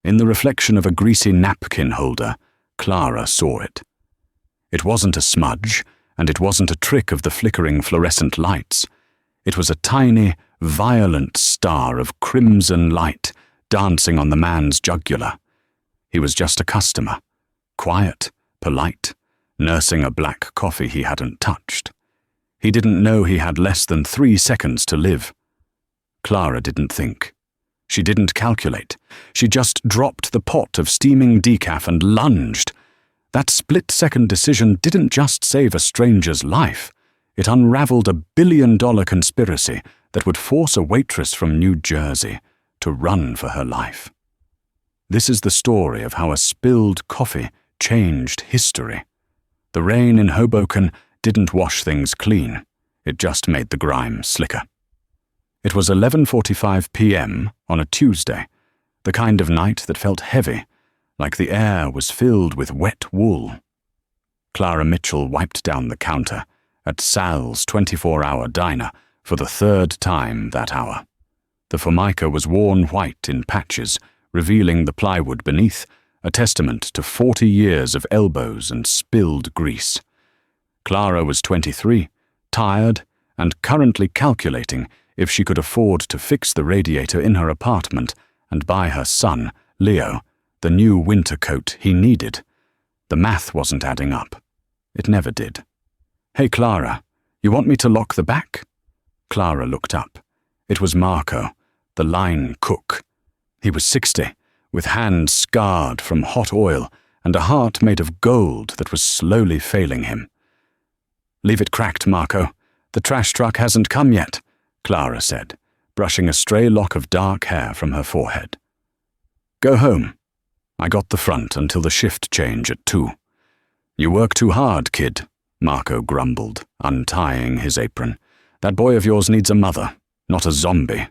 In the reflection of a greasy napkin holder, Clara saw it. It wasn't a smudge, and it wasn't a trick of the flickering fluorescent lights. It was a tiny, violent star of crimson light dancing on the man's jugular. He was just a customer, quiet, polite, nursing a black coffee he hadn't touched. He didn't know he had less than 3 seconds to live. Clara didn't think. She didn't calculate. She just dropped the pot of steaming decaf and lunged. That split-second decision didn't just save a stranger's life. It unraveled a billion-dollar conspiracy that would force a waitress from New Jersey to run for her life. This is the story of how a spilled coffee changed history. The rain in Hoboken didn't wash things clean. It just made the grime slicker. It was 11:45 p.m. on a Tuesday, the kind of night that felt heavy, like the air was filled with wet wool. Clara Mitchell wiped down the counter at Sal's 24-hour diner for the 3rd time that hour. The formica was worn white in patches, revealing the plywood beneath, a testament to 40 years of elbows and spilled grease. Clara was 23, tired, and currently calculating if she could afford to fix the radiator in her apartment and buy her son, Leo, the new winter coat he needed. The math wasn't adding up. It never did. "Hey, Clara, you want me to lock the back?" Clara looked up. It was Marco, the line cook. He was 60, with hands scarred from hot oil and a heart made of gold that was slowly failing him. "Leave it cracked, Marco. The trash truck hasn't come yet," Clara said, brushing a stray lock of dark hair from her forehead. "Go home. I got the front until the shift change at 2. "You work too hard, kid," Marco grumbled, untying his apron. "That boy of yours needs a mother, not a zombie."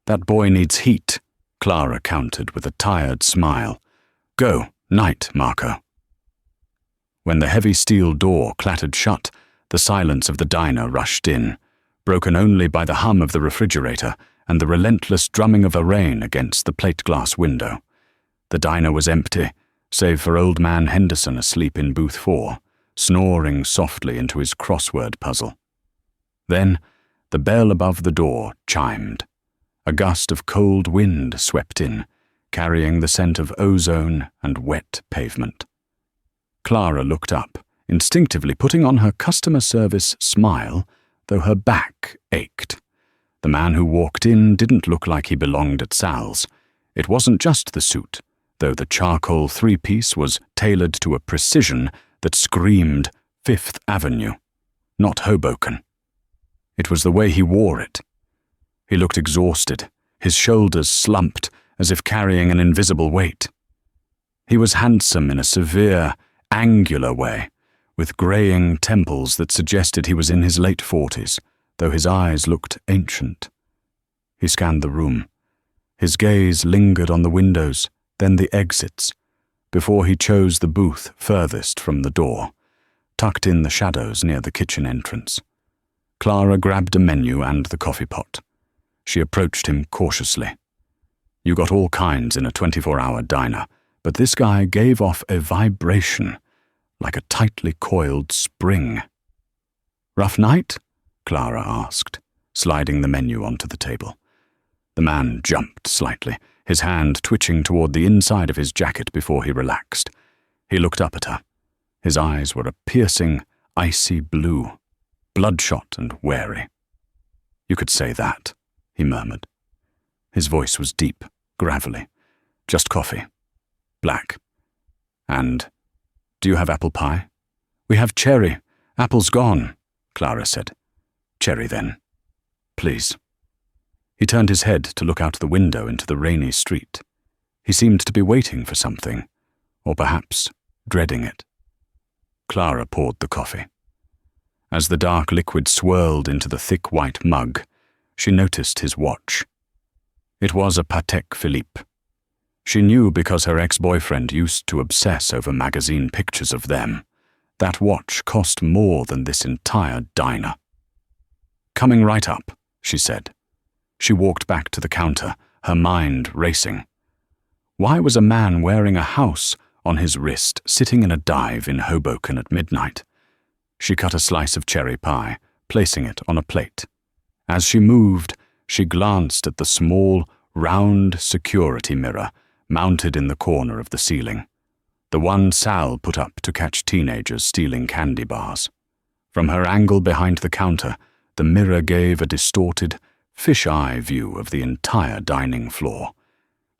"That boy needs heat," Clara countered with a tired smile. "Go, night, Marco." When the heavy steel door clattered shut, the silence of the diner rushed in, broken only by the hum of the refrigerator and the relentless drumming of the rain against the plate-glass window. The diner was empty, save for old man Henderson asleep in booth 4, snoring softly into his crossword puzzle. Then, the bell above the door chimed. A gust of cold wind swept in, carrying the scent of ozone and wet pavement. Clara looked up, instinctively putting on her customer service smile, though her back ached. The man who walked in didn't look like he belonged at Sal's. It wasn't just the suit, though the charcoal 3-piece was tailored to a precision that screamed 5th Avenue, not Hoboken. It was the way he wore it. He looked exhausted, his shoulders slumped as if carrying an invisible weight. He was handsome in a severe, angular way, with greying temples that suggested he was in his late 40s, though his eyes looked ancient. He scanned the room. His gaze lingered on the windows, then the exits, before he chose the booth furthest from the door, tucked in the shadows near the kitchen entrance. Clara grabbed a menu and the coffee pot. She approached him cautiously. You got all kinds in a 24-hour diner, but this guy gave off a vibration, like a tightly coiled spring. "Rough night?" Clara asked, sliding the menu onto the table. The man jumped slightly, his hand twitching toward the inside of his jacket before he relaxed. He looked up at her. His eyes were a piercing, icy blue, bloodshot and wary. "You could say that," he murmured. His voice was deep, gravelly. "Just coffee. Black. And, do you have apple pie?" "We have cherry. Apple's gone," Clara said. "Cherry then. Please." He turned his head to look out the window into the rainy street. He seemed to be waiting for something, or perhaps dreading it. Clara poured the coffee. As the dark liquid swirled into the thick white mug, she noticed his watch. It was a Patek Philippe. She knew because her ex-boyfriend used to obsess over magazine pictures of them. That watch cost more than this entire diner. "Coming right up," she said. She walked back to the counter, her mind racing. Why was a man wearing a house on his wrist sitting in a dive in Hoboken at midnight? She cut a slice of cherry pie, placing it on a plate. As she moved, she glanced at the small, round security mirror mounted in the corner of the ceiling, the one Sal put up to catch teenagers stealing candy bars. From her angle behind the counter, the mirror gave a distorted, fish-eye view of the entire dining floor.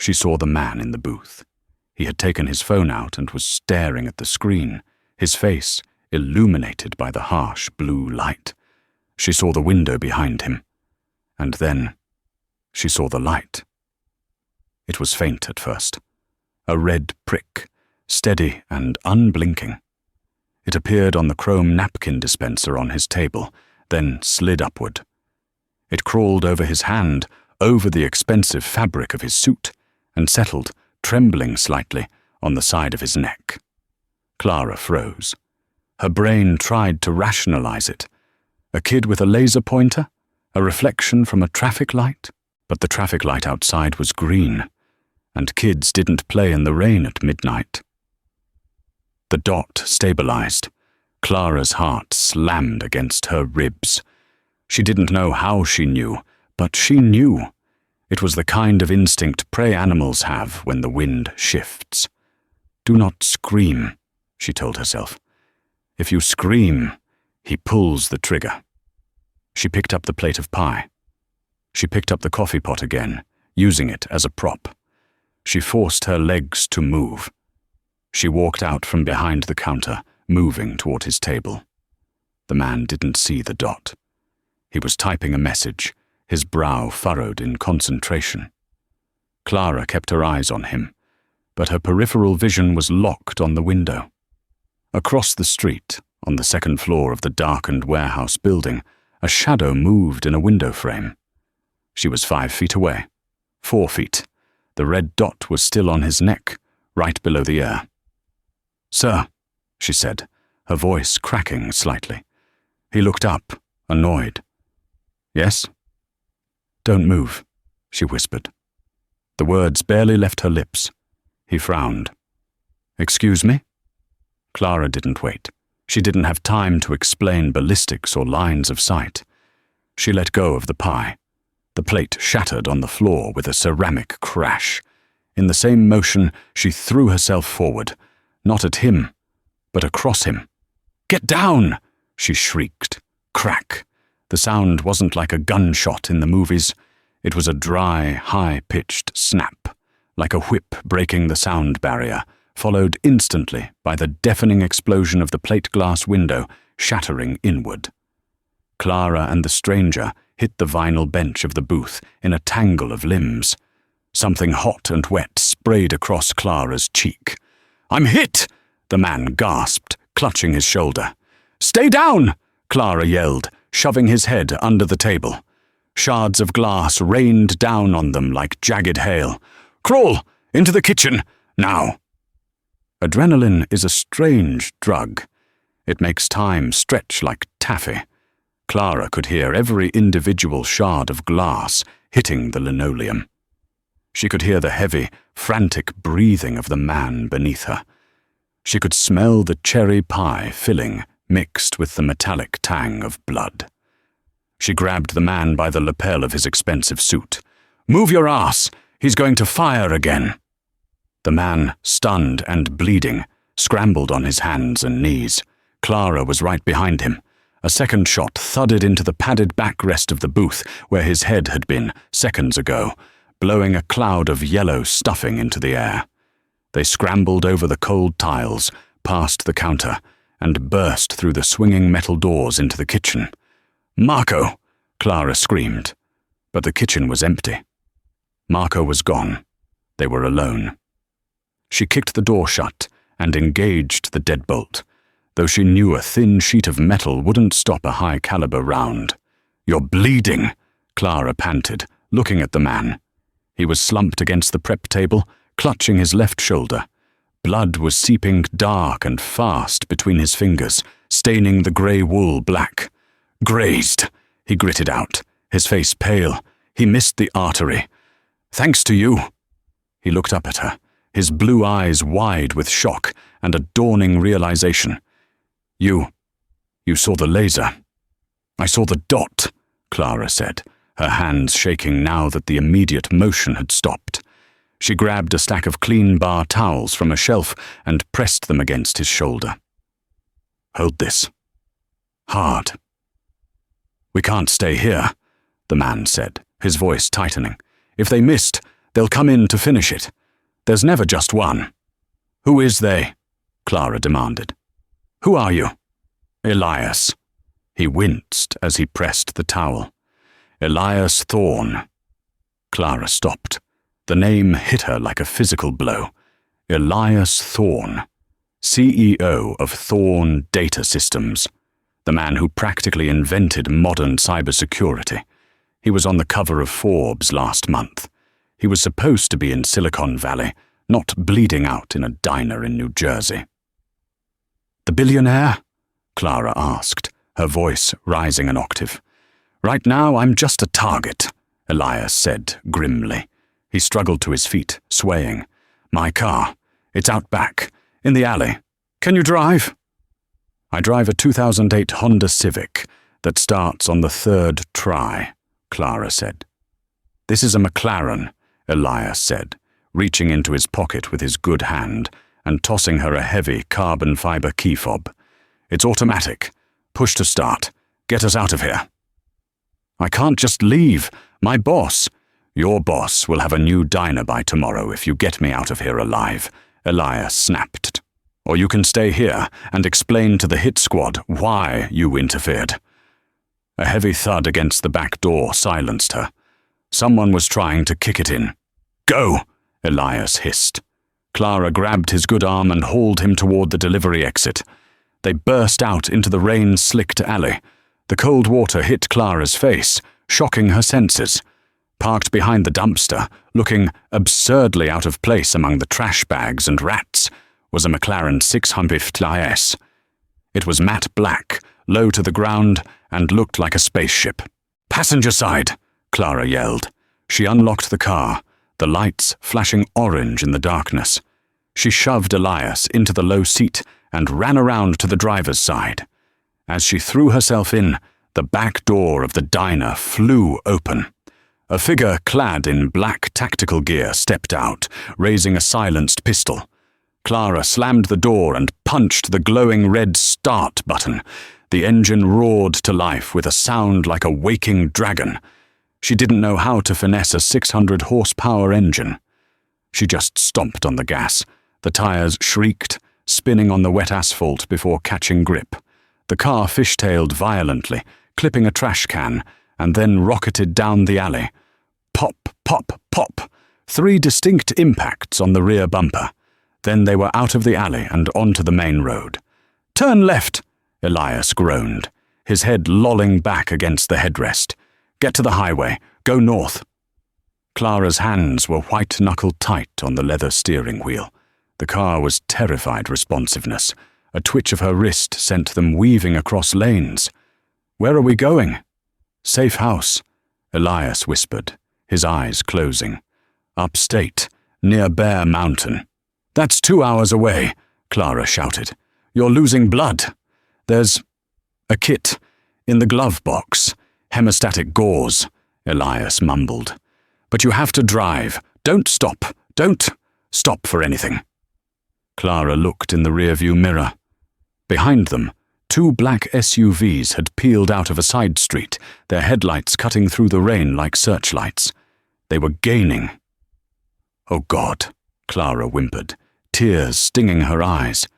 She saw the man in the booth. He had taken his phone out and was staring at the screen, his face illuminated by the harsh blue light. She saw the window behind him. And then she saw the light. It was faint at first, a red prick, steady and unblinking. It appeared on the chrome napkin dispenser on his table, then slid upward. It crawled over his hand, over the expensive fabric of his suit, and settled, trembling slightly, on the side of his neck. Clara froze. Her brain tried to rationalize it. A kid with a laser pointer? A reflection from a traffic light? But the traffic light outside was green, and kids didn't play in the rain at midnight. The dot stabilized. Clara's heart slammed against her ribs. She didn't know how she knew, but she knew. It was the kind of instinct prey animals have when the wind shifts. Do not scream, she told herself. If you scream, he pulls the trigger. She picked up the plate of pie. She picked up the coffee pot again, using it as a prop. She forced her legs to move. She walked out from behind the counter, moving toward his table. The man didn't see the dot. He was typing a message, his brow furrowed in concentration. Clara kept her eyes on him, but her peripheral vision was locked on the window. Across the street, on the second floor of the darkened warehouse building, a shadow moved in a window frame. She was 5 feet away. 4 feet. The red dot was still on his neck, right below the ear. "Sir," she said, her voice cracking slightly. He looked up, annoyed. "Yes?" "Don't move," she whispered. The words barely left her lips. He frowned. "Excuse me?" Clara didn't wait. She didn't have time to explain ballistics or lines of sight. She let go of the pie. The plate shattered on the floor with a ceramic crash. In the same motion, she threw herself forward, not at him, but across him. "Get down!" she shrieked. Crack. The sound wasn't like a gunshot in the movies. It was a dry, high-pitched snap, like a whip breaking the sound barrier, followed instantly by the deafening explosion of the plate glass window shattering inward. Clara and the stranger hit the vinyl bench of the booth in a tangle of limbs. Something hot and wet sprayed across Clara's cheek. "I'm hit!" the man gasped, clutching his shoulder. "Stay down!" Clara yelled, shoving his head under the table. Shards of glass rained down on them like jagged hail. "Crawl! Into the kitchen! Now!" Adrenaline is a strange drug. It makes time stretch like taffy. Clara could hear every individual shard of glass hitting the linoleum. She could hear the heavy, frantic breathing of the man beneath her. She could smell the cherry pie filling mixed with the metallic tang of blood. She grabbed the man by the lapel of his expensive suit. "Move your ass! He's going to fire again!" The man, stunned and bleeding, scrambled on his hands and knees. Clara was right behind him. A second shot thudded into the padded backrest of the booth where his head had been seconds ago, blowing a cloud of yellow stuffing into the air. They scrambled over the cold tiles, past the counter, and burst through the swinging metal doors into the kitchen. "Marco!" Clara screamed. But the kitchen was empty. Marco was gone. They were alone. She kicked the door shut and engaged the deadbolt, though she knew a thin sheet of metal wouldn't stop a high-caliber round. "You're bleeding," Clara panted, looking at the man. He was slumped against the prep table, clutching his left shoulder. Blood was seeping dark and fast between his fingers, staining the grey wool black. "Grazed," he gritted out, his face pale. He missed the artery. "Thanks to you." He looked up at her, his blue eyes wide with shock and a dawning realization. You saw the laser." "I saw the dot," Clara said, her hands shaking now that the immediate motion had stopped. She grabbed a stack of clean bar towels from a shelf and pressed them against his shoulder. "Hold this. Hard." "We can't stay here," the man said, his voice tightening. "If they missed, they'll come in to finish it. There's never just one." "Who is they?" Clara demanded. "Who are you?" "Elias." He winced as he pressed the towel. "Elias Thorne." Clara stopped. The name hit her like a physical blow. Elias Thorne, CEO of Thorne Data Systems, the man who practically invented modern cybersecurity. He was on the cover of Forbes last month. He was supposed to be in Silicon Valley, not bleeding out in a diner in New Jersey. "The billionaire?" Clara asked, her voice rising an octave. "Right now I'm just a target," Elias said grimly. He struggled to his feet, swaying. "My car. It's out back, in the alley. Can you drive?" "I drive a 2008 Honda Civic that starts on the third try," Clara said. "This is a McLaren," Elias said, reaching into his pocket with his good hand and tossing her a heavy carbon fiber key fob. "It's automatic. Push to start. Get us out of here." "I can't just leave. My boss—" "Your boss will have a new diner by tomorrow if you get me out of here alive," Elias snapped. "Or you can stay here and explain to the hit squad why you interfered." A heavy thud against the back door silenced her. Someone was trying to kick it in. "Go!" Elias hissed. Clara grabbed his good arm and hauled him toward the delivery exit. They burst out into the rain-slicked alley. The cold water hit Clara's face, shocking her senses. Parked behind the dumpster, looking absurdly out of place among the trash bags and rats, was a McLaren 650S. It was matte black, low to the ground, and looked like a spaceship. "Passenger side!" Clara yelled. She unlocked the car, the lights flashing orange in the darkness. She shoved Elias into the low seat and ran around to the driver's side. As she threw herself in, the back door of the diner flew open. A figure clad in black tactical gear stepped out, raising a silenced pistol. Clara slammed the door and punched the glowing red start button. The engine roared to life with a sound like a waking dragon. She didn't know how to finesse a 600-horsepower engine. She just stomped on the gas. The tires shrieked, spinning on the wet asphalt before catching grip. The car fishtailed violently, clipping a trash can, and then rocketed down the alley. Pop, pop, pop. 3 distinct impacts on the rear bumper. Then they were out of the alley and onto the main road. "Turn left," Elias groaned, his head lolling back against the headrest. "Get to the highway. Go north." Clara's hands were white-knuckled tight on the leather steering wheel. The car was terrified responsiveness. A twitch of her wrist sent them weaving across lanes. "Where are we going?" "Safe house," Elias whispered, his eyes closing. "Upstate, near Bear Mountain." "That's 2 hours away," Clara shouted. "You're losing blood." "There's a kit in the glove box. Hemostatic gauze," Elias mumbled. "But you have to drive. Don't stop. Don't stop for anything." Clara looked in the rearview mirror. Behind them, 2 black SUVs had peeled out of a side street, their headlights cutting through the rain like searchlights. They were gaining. "Oh God," Clara whimpered, tears stinging her eyes.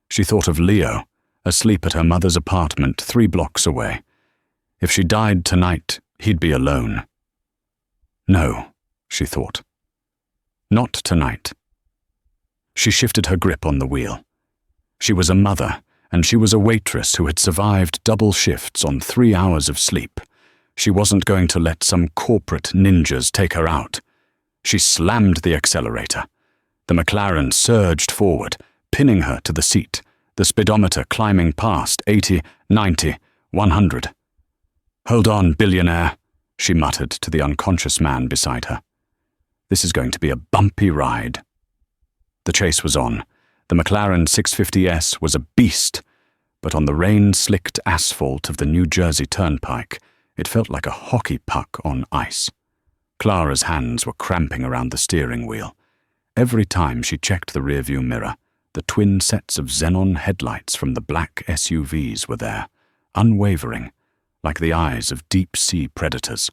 She thought of Leo, asleep at her mother's apartment 3 blocks away. If she died tonight, he'd be alone. No, she thought. Not tonight. She shifted her grip on the wheel. She was a mother, and she was a waitress who had survived double shifts on 3 hours of sleep. She wasn't going to let some corporate ninjas take her out. She slammed the accelerator. The McLaren surged forward, pinning her to the seat, the speedometer climbing past 80, 90, 100. "Hold on, billionaire," she muttered to the unconscious man beside her. "This is going to be a bumpy ride." The chase was on. The McLaren 650S was a beast, but on the rain-slicked asphalt of the New Jersey Turnpike, it felt like a hockey puck on ice. Clara's hands were cramping around the steering wheel. Every time she checked the rearview mirror, the twin sets of xenon headlights from the black SUVs were there, unwavering, like the eyes of deep-sea predators.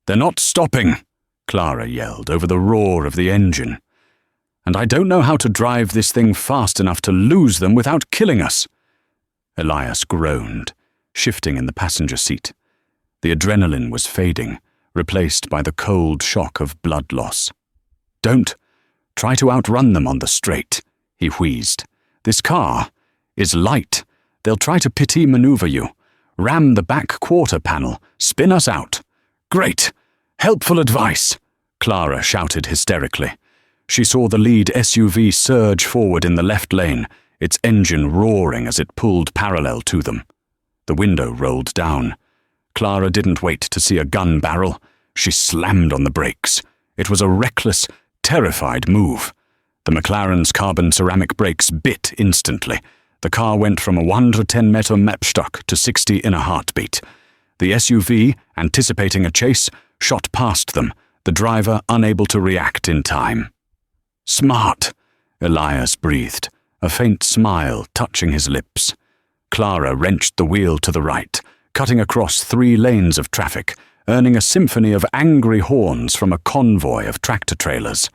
"They're not stopping!" Clara yelled over the roar of the engine. "And I don't know how to drive this thing fast enough to lose them without killing us." Elias groaned, shifting in the passenger seat. The adrenaline was fading, replaced by the cold shock of blood loss. "Don't try to outrun them on the straight," he wheezed. "This car is light. They'll try to pity maneuver you, ram the back quarter panel, spin us out." "Great! Helpful advice!" Clara shouted hysterically. She saw the lead SUV surge forward in the left lane, its engine roaring as it pulled parallel to them. The window rolled down. Clara didn't wait to see a gun barrel. She slammed on the brakes. It was a reckless, terrified move. The McLaren's carbon ceramic brakes bit instantly. The car went from a 110 Meter Mepstock to 60 in a heartbeat. The SUV, anticipating a chase, shot past them, the driver unable to react in time. "Smart," Elias breathed, a faint smile touching his lips. Clara wrenched the wheel to the right, cutting across 3 lanes of traffic, earning a symphony of angry horns from a convoy of tractor-trailers.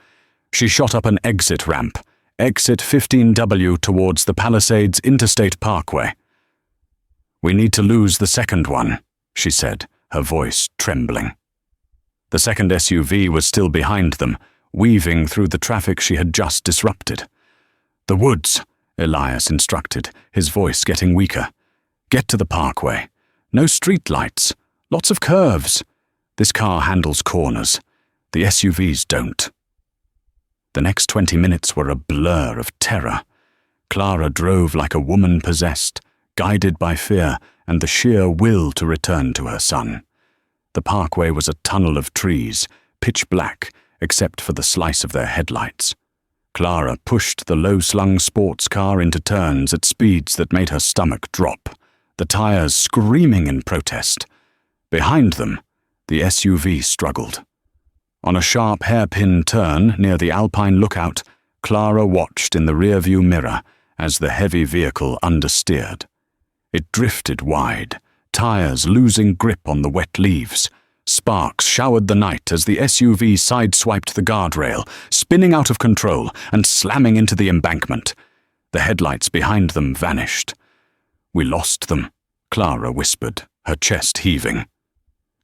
She shot up an exit ramp, exit 15W towards the Palisades Interstate Parkway. "We need to lose the second one," she said, her voice trembling. The second SUV was still behind them, weaving through the traffic she had just disrupted. "The woods," Elias instructed, his voice getting weaker. "Get to the parkway. No streetlights. Lots of curves. This car handles corners. The SUVs don't." The next 20 minutes were a blur of terror. Clara drove like a woman possessed, guided by fear and the sheer will to return to her son. The parkway was a tunnel of trees, pitch black, except for the slice of their headlights. Clara pushed the low-slung sports car into turns at speeds that made her stomach drop, the tires screaming in protest. Behind them, the SUV struggled. On a sharp hairpin turn near the Alpine Lookout, Clara watched in the rearview mirror as the heavy vehicle understeered. It drifted wide, tires losing grip on the wet leaves. Sparks showered the night as the SUV sideswiped the guardrail, spinning out of control and slamming into the embankment. The headlights behind them vanished. "We lost them," Clara whispered, her chest heaving.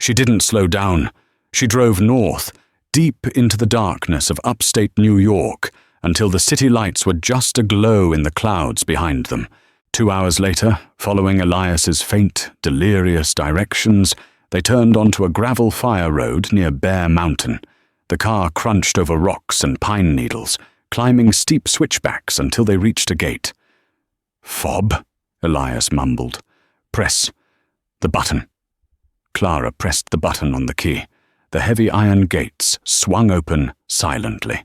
She didn't slow down. She drove north, deep into the darkness of upstate New York, until the city lights were just aglow in the clouds behind them. 2 hours later, following Elias's faint, delirious directions, they turned onto a gravel fire road near Bear Mountain. The car crunched over rocks and pine needles, climbing steep switchbacks until they reached a gate. "Fob," Elias mumbled. "Press the button." Clara pressed the button on the key. The heavy iron gates swung open silently.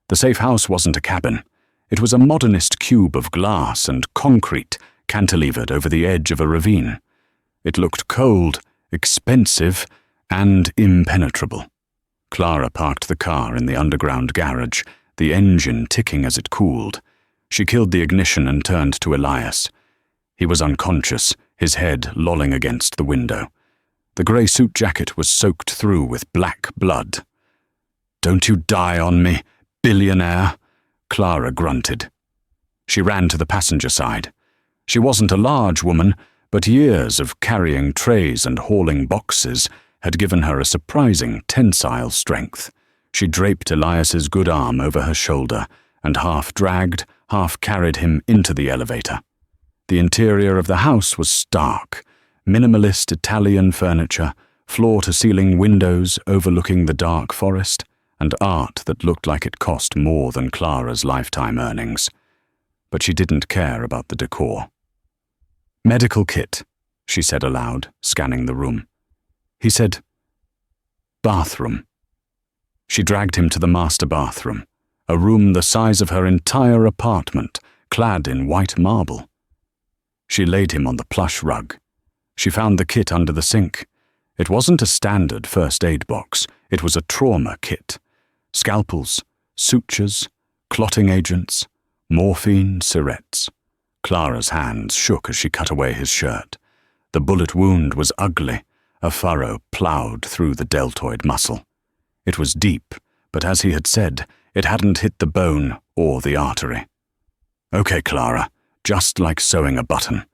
The safe house wasn't a cabin. It was a modernist cube of glass and concrete cantilevered over the edge of a ravine. It looked cold, expensive, and impenetrable. Clara parked the car in the underground garage, the engine ticking as it cooled. She killed the ignition and turned to Elias. He was unconscious, his head lolling against the window. The grey suit jacket was soaked through with black blood. "Don't you die on me, billionaire," Clara grunted. She ran to the passenger side. She wasn't a large woman, but years of carrying trays and hauling boxes had given her a surprising tensile strength. She draped Elias's good arm over her shoulder and half dragged, half carried him into the elevator. The interior of the house was stark. Minimalist Italian furniture, floor-to-ceiling windows overlooking the dark forest, and art that looked like it cost more than Clara's lifetime earnings. But she didn't care about the decor. "Medical kit," she said aloud, scanning the room. He said, "Bathroom." She dragged him to the master bathroom, a room the size of her entire apartment, clad in white marble. She laid him on the plush rug. She found the kit under the sink. It wasn't a standard first aid box, it was a trauma kit. Scalpels, sutures, clotting agents, morphine syrettes. Clara's hands shook as she cut away his shirt. The bullet wound was ugly, a furrow ploughed through the deltoid muscle. It was deep, but as he had said, it hadn't hit the bone or the artery. "Okay, Clara, just like sewing a button.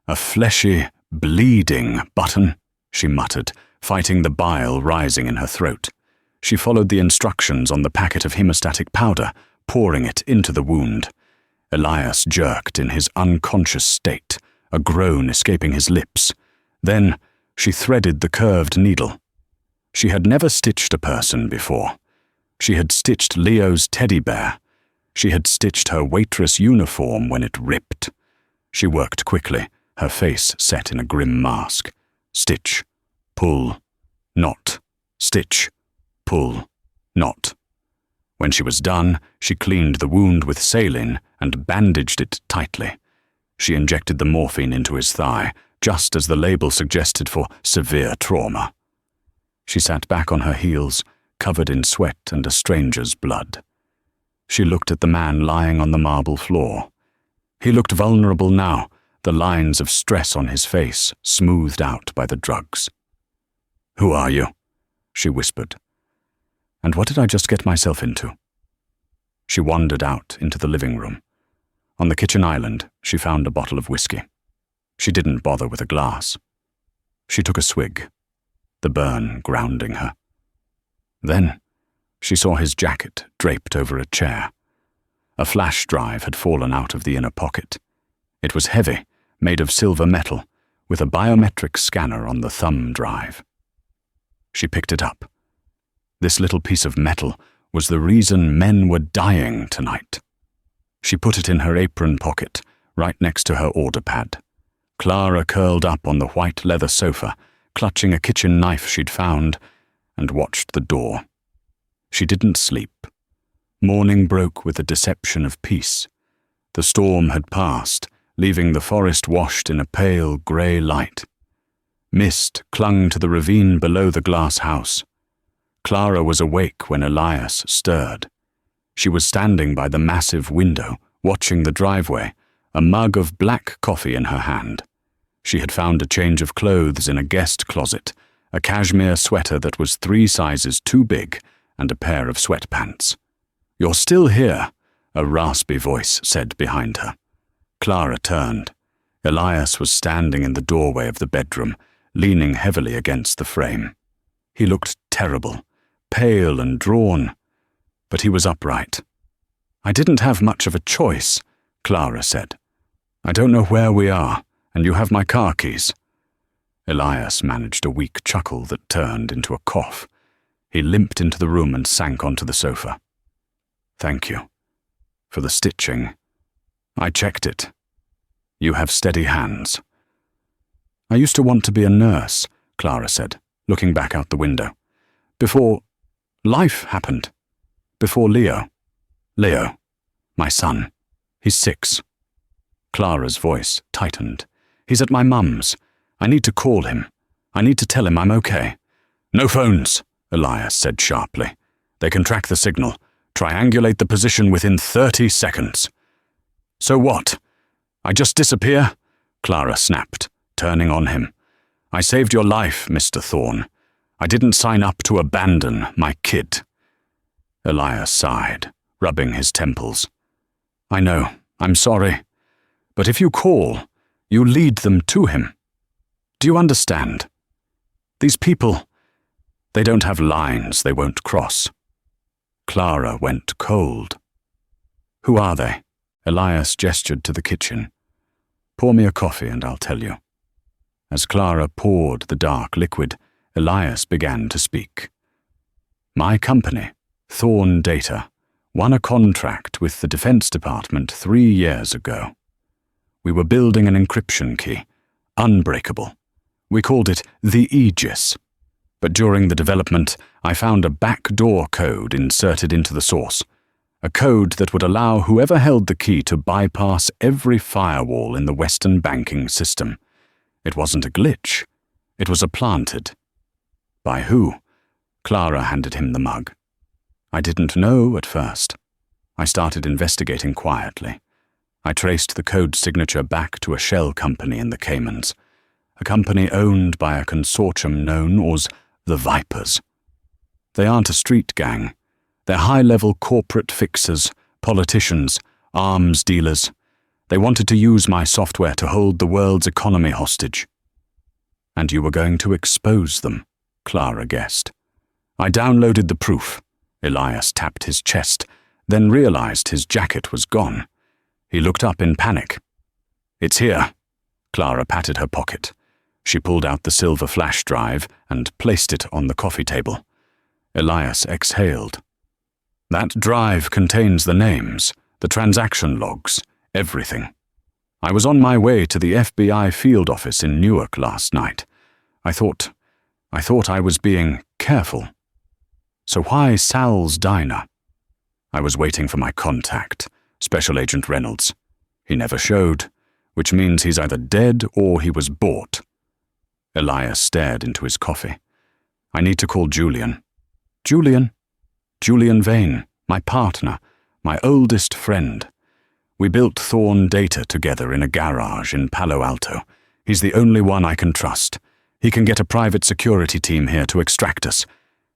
A fleshy, bleeding button," she muttered, fighting the bile rising in her throat. She followed the instructions on the packet of hemostatic powder, pouring it into the wound. Elias jerked in his unconscious state, a groan escaping his lips. Then she threaded the curved needle. She had never stitched a person before. She had stitched Leo's teddy bear. She had stitched her waitress uniform when it ripped. She worked quickly, her face set in a grim mask. Stitch, pull, knot, stitch, pull, knot. When she was done, she cleaned the wound with saline and bandaged it tightly. She injected the morphine into his thigh, just as the label suggested for severe trauma. She sat back on her heels, covered in sweat and a stranger's blood. She looked at the man lying on the marble floor. He looked vulnerable now, the lines of stress on his face smoothed out by the drugs. "Who are you?" she whispered. "And what did I just get myself into?" She wandered out into the living room. On the kitchen island, she found a bottle of whiskey. She didn't bother with a glass. She took a swig, the burn grounding her. Then she saw his jacket draped over a chair. A flash drive had fallen out of the inner pocket. It was heavy, made of silver metal, with a biometric scanner on the thumb drive. She picked it up. This little piece of metal was the reason men were dying tonight. She put it in her apron pocket, right next to her order pad. Clara curled up on the white leather sofa, clutching a kitchen knife she'd found, and watched the door. She didn't sleep. Morning broke with a deception of peace. The storm had passed, leaving the forest washed in a pale grey light. Mist clung to the ravine below the glass house. Clara was awake when Elias stirred. She was standing by the massive window, watching the driveway, a mug of black coffee in her hand. She had found a change of clothes in a guest closet, a cashmere sweater that was 3 sizes too big, and a pair of sweatpants. "You're still here," a raspy voice said behind her. Clara turned. Elias was standing in the doorway of the bedroom, leaning heavily against the frame. He looked terrible, pale and drawn, but he was upright. "I didn't have much of a choice," Clara said. "I don't know where we are, and you have my car keys." Elias managed a weak chuckle that turned into a cough. He limped into the room and sank onto the sofa. "Thank you. For the stitching. I checked it. You have steady hands." "I used to want to be a nurse," Clara said, looking back out the window. "Before life happened. Before Leo. Leo, my son. He's 6. Clara's voice tightened. "He's at my mum's. I need to call him. I need to tell him I'm okay." "No phones," Elias said sharply. "They can track the signal. Triangulate the position within 30 seconds. "So what? I just disappear?" Clara snapped, turning on him. "I saved your life, Mr. Thorne. I didn't sign up to abandon my kid." Elias sighed, rubbing his temples. "I know, I'm sorry. But if you call, you lead them to him. Do you understand? These people, they don't have lines they won't cross." Clara went cold. "Who are they?" Elias gestured to the kitchen. "Pour me a coffee and I'll tell you." As Clara poured the dark liquid, Elias began to speak. "My company, Thorne Data, won a contract with the Defense Department 3 years ago. We were building an encryption key, unbreakable. We called it the Aegis. But during the development, I found a backdoor code inserted into the source. A code that would allow whoever held the key to bypass every firewall in the Western banking system. It wasn't a glitch. It was planted. By who? Clara handed him the mug. I didn't know at first. I started investigating quietly. I traced the code signature back to a shell company in the Caymans, a company owned by a consortium known as the Vipers. They aren't a street gang. They're high-level corporate fixers, politicians, arms dealers. They wanted to use my software to hold the world's economy hostage. And you were going to expose them, Clara guessed. I downloaded the proof. Elias tapped his chest, then realized his jacket was gone. He looked up in panic. It's here. Clara patted her pocket. She pulled out the silver flash drive and placed it on the coffee table. Elias exhaled. That drive contains the names, the transaction logs, everything. I was on my way to the FBI field office in Newark last night. I thought I was being careful. So why Sal's Diner? I was waiting for my contact, Special Agent Reynolds. He never showed, which means he's either dead or he was bought. Elias stared into his coffee. I need to call Julian. Julian Vane, my partner, my oldest friend. We built Thorn Data together in a garage in Palo Alto. He's the only one I can trust. He can get a private security team here to extract us.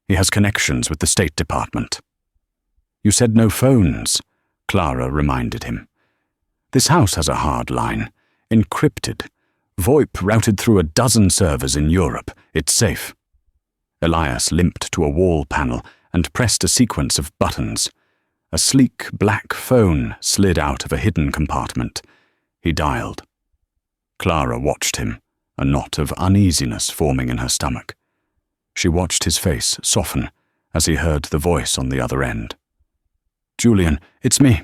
He has connections with the State Department. You said no phones, Clara reminded him. This house has a hard line, encrypted. VoIP routed through a dozen servers in Europe. It's safe. Elias limped to a wall panel and pressed a sequence of buttons. A sleek black phone slid out of a hidden compartment. He dialed. Clara watched him, a knot of uneasiness forming in her stomach. She watched his face soften as he heard the voice on the other end. Julian, it's me.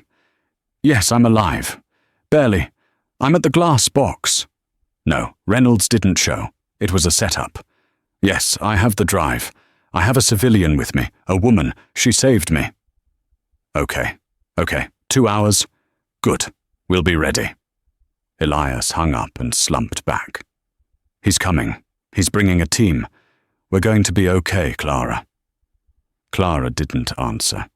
Yes, I'm alive. Barely. I'm at the glass box. No, Reynolds didn't show. It was a setup. Yes, I have the drive. I have a civilian with me, a woman. She saved me. Okay. 2 hours. Good. We'll be ready. Elias hung up and slumped back. He's coming. He's bringing a team. We're going to be okay, Clara. Clara didn't answer.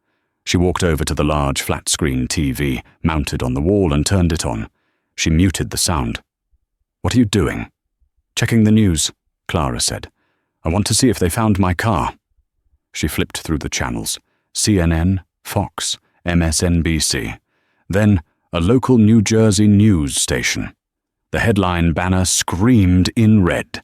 She walked over to the large flat-screen TV mounted on the wall and turned it on. She muted the sound. What are you doing? Checking the news, Clara said. I want to see if they found my car. She flipped through the channels. CNN, Fox, MSNBC. Then a local New Jersey news station. The headline banner screamed in red.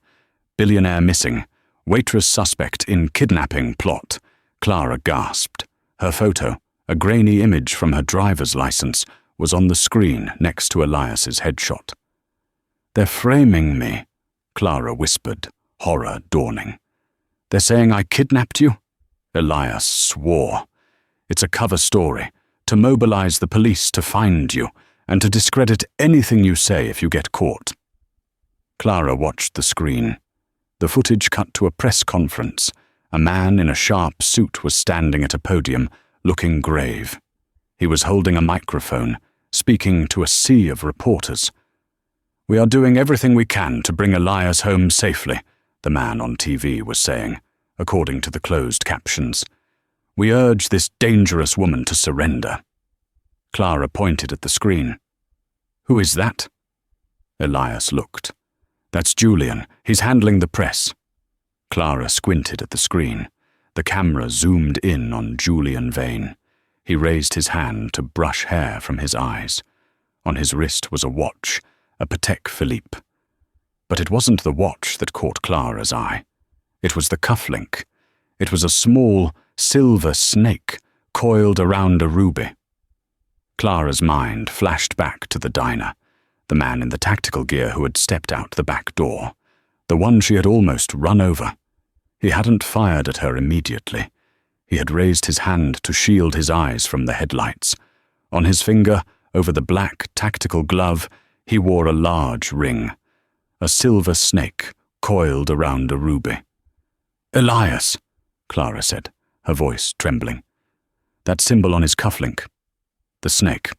Billionaire missing. Waitress suspect in kidnapping plot. Clara gasped. Her photo, a grainy image from her driver's license, was on the screen next to Elias's headshot. They're framing me, Clara whispered, horror dawning. They're saying I kidnapped you? Elias swore. It's a cover story, to mobilize the police to find you, and to discredit anything you say if you get caught. Clara watched the screen. The footage cut to a press conference. A man in a sharp suit was standing at a podium, looking grave. He was holding a microphone, speaking to a sea of reporters. We are doing everything we can to bring Elias home safely, the man on TV was saying, according to the closed captions. We urge this dangerous woman to surrender. Clara pointed at the screen. Who is that? Elias looked. That's Julian. He's handling the press. Clara squinted at the screen. The camera zoomed in on Julian Vane. He raised his hand to brush hair from his eyes. On his wrist was a watch, a Patek Philippe. But it wasn't the watch that caught Clara's eye. It was the cufflink. It was a small, silver snake coiled around a ruby. Clara's mind flashed back to the diner, the man in the tactical gear who had stepped out the back door, the one she had almost run over. He hadn't fired at her immediately. He had raised his hand to shield his eyes from the headlights. On his finger, over the black tactical glove, he wore a large ring, a silver snake coiled around a ruby. Elias, Clara said, her voice trembling. That symbol on his cufflink, The snake.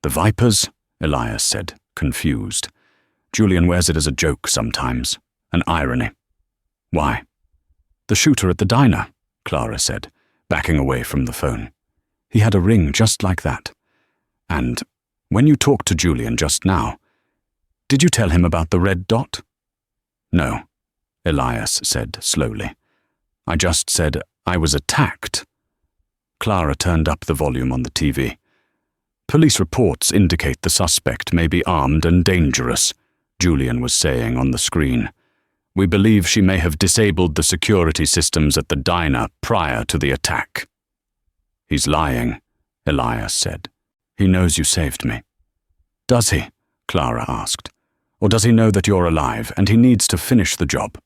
The vipers? Elias said, confused. Julian wears it as a joke sometimes, an irony. Why? The shooter at the diner, Clara said, backing away from the phone. He had a ring just like that. And when you talked to Julian just now, did you tell him about the red dot? No, Elias said slowly. I just said I was attacked. Clara turned up the volume on the TV. Police reports indicate the suspect may be armed and dangerous, Julian was saying on the screen. We believe she may have disabled the security systems at the diner prior to the attack. He's lying, Elias said. He knows you saved me. Does he? Clara asked. Or does he know that you're alive and he needs to finish the job?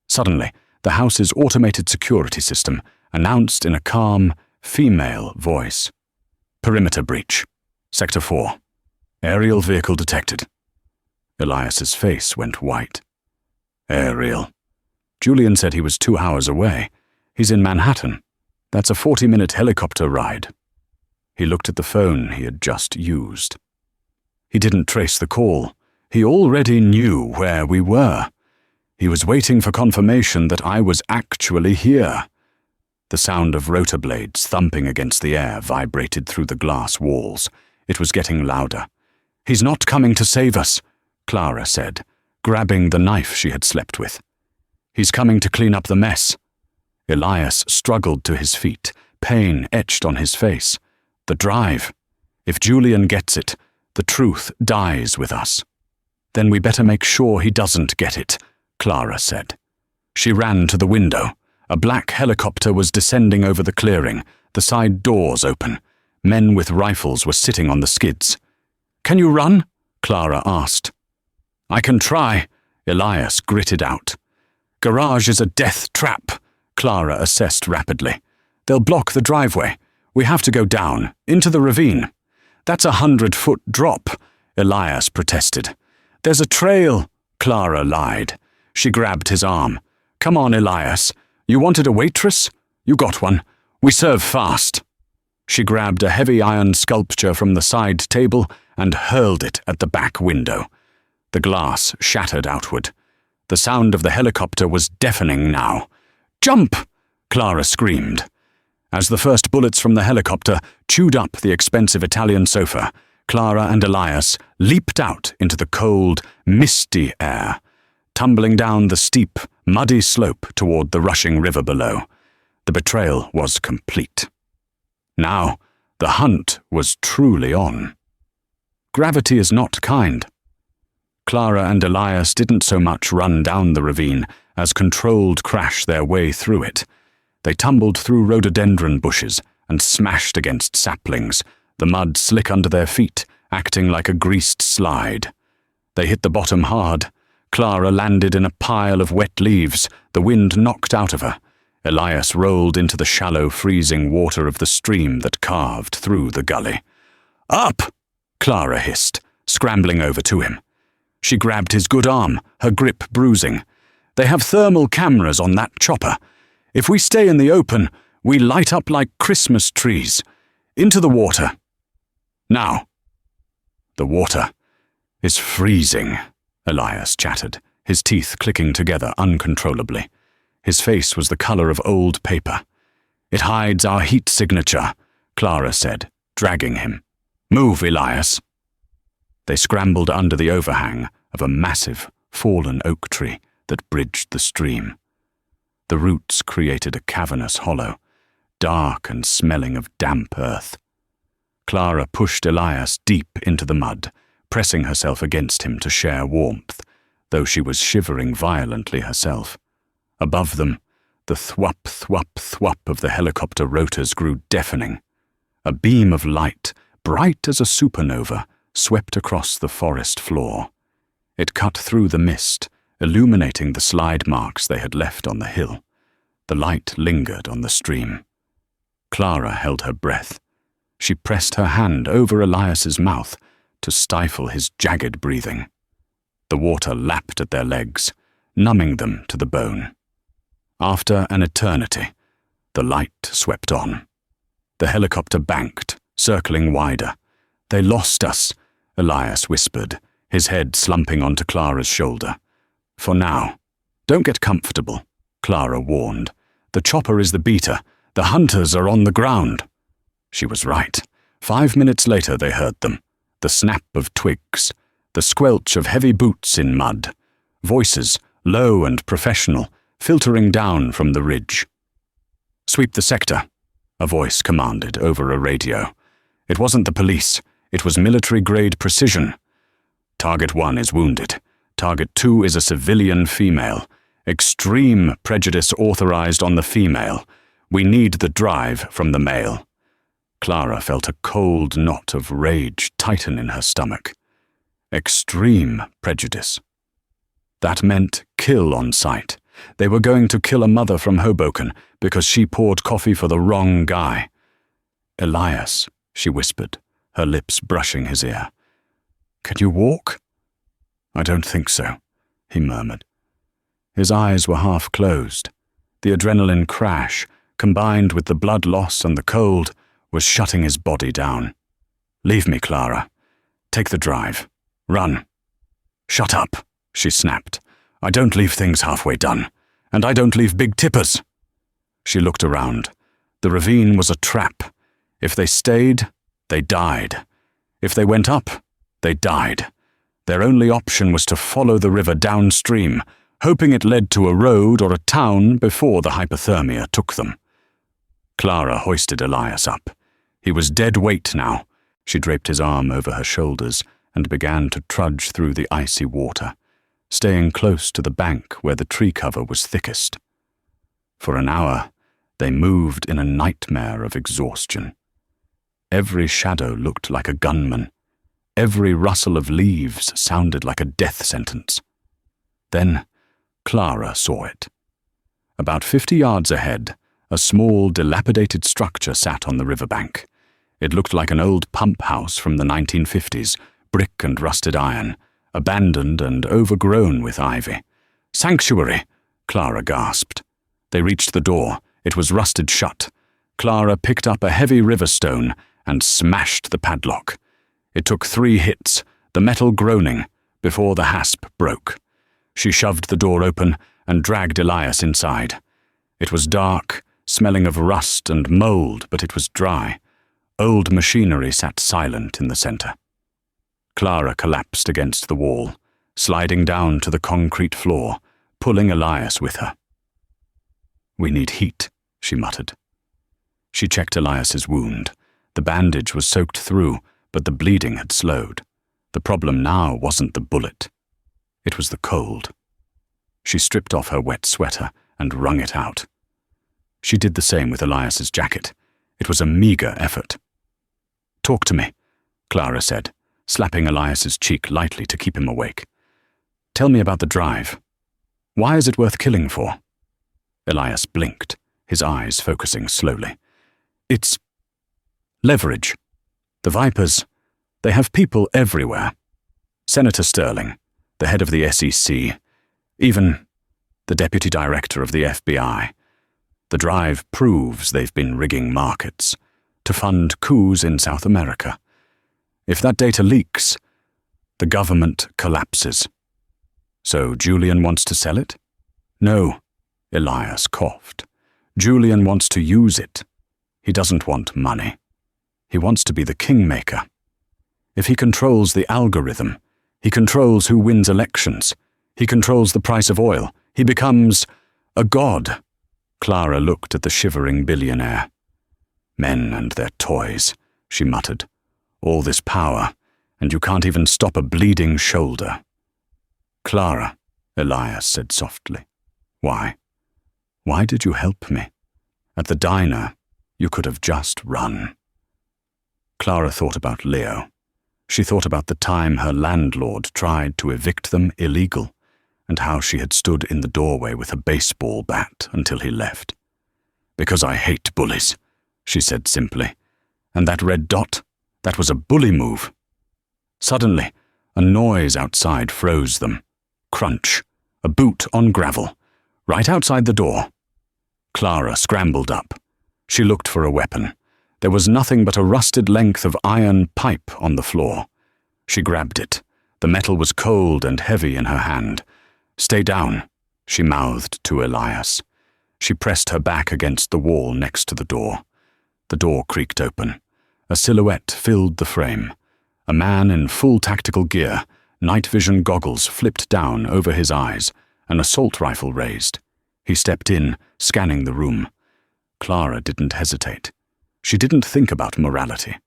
Suddenly, the house's automated security system announced in a calm, female voice. Perimeter breach. Sector 4. Aerial vehicle detected. Elias's face went white. Aerial. Julian said he was 2 hours away. He's in Manhattan. That's a 40-minute helicopter ride. He looked at the phone he had just used. He didn't trace the call. He already knew where we were. He was waiting for confirmation that I was actually here. The sound of rotor blades thumping against the air vibrated through the glass walls. It was getting louder. He's not coming to save us, Clara said, grabbing the knife she had slept with. He's coming to clean up the mess. Elias struggled to his feet, pain etched on his face. The drive. If Julian gets it, the truth dies with us. Then we better make sure he doesn't get it, Clara said. She ran to the window. A black helicopter was descending over the clearing, the side doors open. Men with rifles were sitting on the skids. Can you run? Clara asked. I can try, Elias gritted out. Garage is a death trap, Clara assessed rapidly. They'll block the driveway. We have to go down, into the ravine. That's a 100-foot drop, Elias protested. There's a trail, Clara lied. She grabbed his arm. Come on, Elias. You wanted a waitress? You got one. We serve fast. She grabbed a heavy iron sculpture from the side table and hurled it at the back window. The glass shattered outward. The sound of the helicopter was deafening now. Jump! Clara screamed. As the first bullets from the helicopter chewed up the expensive Italian sofa, Clara and Elias leaped out into the cold, misty air, tumbling down the steep, muddy slope toward the rushing river below. The betrayal was complete. Now, the hunt was truly on. Gravity is not kind. Clara and Elias didn't so much run down the ravine as controlled crash their way through it. They tumbled through rhododendron bushes and smashed against saplings, the mud slick under their feet, acting like a greased slide. They hit the bottom hard. Clara landed in a pile of wet leaves, the wind knocked out of her. Elias rolled into the shallow, freezing water of the stream that carved through the gully. Up! Clara hissed, scrambling over to him. She grabbed his good arm, her grip bruising. They have thermal cameras on that chopper. If we stay in the open, we light up like Christmas trees. Into the water. Now. The water is freezing, Elias chattered, his teeth clicking together uncontrollably. His face was the color of old paper. It hides our heat signature, Clara said, dragging him. Move, Elias. They scrambled under the overhang of a massive, fallen oak tree that bridged the stream. The roots created a cavernous hollow, dark and smelling of damp earth. Clara pushed Elias deep into the mud, pressing herself against him to share warmth, though she was shivering violently herself. Above them, the thwap, thwap, thwap of the helicopter rotors grew deafening. A beam of light, bright as a supernova, swept across the forest floor. It cut through the mist, illuminating the slide marks they had left on the hill. The light lingered on the stream. Clara held her breath. She pressed her hand over Elias's mouth to stifle his jagged breathing. The water lapped at their legs, numbing them to the bone. After an eternity, the light swept on. The helicopter banked, circling wider. "They lost us," Elias whispered, his head slumping onto Clara's shoulder. "For now. Don't get comfortable," Clara warned. "The chopper is the beater. The hunters are on the ground." She was right. 5 minutes later they heard them. The snap of twigs, the squelch of heavy boots in mud, voices, low and professional, filtering down from the ridge. "Sweep the sector," a voice commanded over a radio. It wasn't the police. It was military-grade precision. "Target 1 is wounded. Target 2 is a civilian female. Extreme prejudice authorized on the female. We need the drive from the male." Clara felt a cold knot of rage tighten in her stomach. Extreme prejudice. That meant kill on sight. They were going to kill a mother from Hoboken because she poured coffee for the wrong guy. "Elias," she whispered, her lips brushing his ear. "Can you walk?" "I don't think so," he murmured. His eyes were half closed. The adrenaline crash, combined with the blood loss and the cold, was shutting his body down. "Leave me, Clara. Take the drive. Run." "Shut up," she snapped. "I don't leave things halfway done. And I don't leave big tippers." She looked around. The ravine was a trap. If they stayed, they died. If they went up, they died. Their only option was to follow the river downstream, hoping it led to a road or a town before the hypothermia took them. Clara hoisted Elias up. He was dead weight now. She draped his arm over her shoulders and began to trudge through the icy water, staying close to the bank where the tree cover was thickest. For an hour, they moved in a nightmare of exhaustion. Every shadow looked like a gunman. Every rustle of leaves sounded like a death sentence. Then Clara saw it. About 50 yards ahead, a small, dilapidated structure sat on the riverbank. It looked like an old pump house from the 1950s, brick and rusted iron, abandoned and overgrown with ivy. "Sanctuary!" Clara gasped. They reached the door. It was rusted shut. Clara picked up a heavy river stone and smashed the padlock. It took 3 hits, the metal groaning, before the hasp broke. She shoved the door open and dragged Elias inside. It was dark, smelling of rust and mold, but it was dry. Old machinery sat silent in the center. Clara collapsed against the wall, sliding down to the concrete floor, pulling Elias with her. "We need heat," she muttered. She checked Elias's wound. The bandage was soaked through, but the bleeding had slowed. The problem now wasn't the bullet. It was the cold. She stripped off her wet sweater and wrung it out. She did the same with Elias's jacket. It was a meager effort. "Talk to me," Clara said, slapping Elias's cheek lightly to keep him awake. "Tell me about the drive. Why is it worth killing for?" Elias blinked, his eyes focusing slowly. "It's leverage. The Vipers, they have people everywhere. Senator Sterling, the head of the SEC, even the deputy director of the FBI. The drive proves they've been rigging markets to fund coups in South America. If that data leaks, the government collapses. So Julian wants to sell it? No, Elias coughed. Julian wants to use it. He doesn't want money. He wants to be the kingmaker. If he controls the algorithm, he controls who wins elections. He controls the price of oil. He becomes a god. Clara looked at the shivering billionaire. "Men and their toys," she muttered. "All this power, and you can't even stop a bleeding shoulder." "Clara," Elias said softly. "Why? Why did you help me? At the diner, you could have just run." Clara thought about Leo. She thought about the time her landlord tried to evict them illegal, and how she had stood in the doorway with a baseball bat until he left. "Because I hate bullies," she said simply. "And that red dot, that was a bully move." Suddenly, a noise outside froze them. Crunch, a boot on gravel, right outside the door. Clara scrambled up. She looked for a weapon. There was nothing but a rusted length of iron pipe on the floor. She grabbed it. The metal was cold and heavy in her hand. "Stay down," she mouthed to Elias. She pressed her back against the wall next to the door. The door creaked open. A silhouette filled the frame. A man in full tactical gear, night vision goggles flipped down over his eyes, an assault rifle raised. He stepped in, scanning the room. Clara didn't hesitate. She didn't think about morality.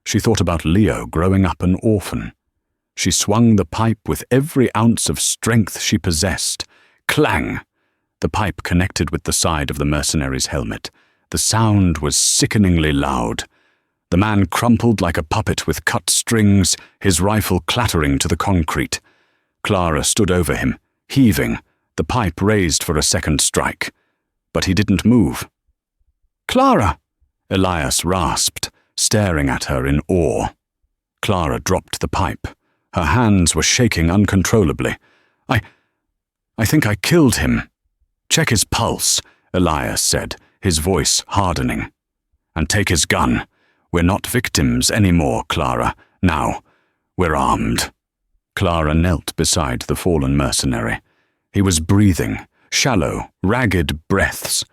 She thought about Leo growing up an orphan. She swung the pipe with every ounce of strength she possessed. Clang! The pipe connected with the side of the mercenary's helmet. The sound was sickeningly loud. The man crumpled like a puppet with cut strings, his rifle clattering to the concrete. Clara stood over him, heaving, the pipe raised for a second strike. But he didn't move. "Clara!" Elias rasped, staring at her in awe. Clara dropped the pipe. Her hands were shaking uncontrollably. I think I killed him." "Check his pulse," Elias said, his voice hardening. "And take his gun. We're not victims anymore, Clara. Now, we're armed." Clara knelt beside the fallen mercenary. He was breathing, shallow, ragged breaths.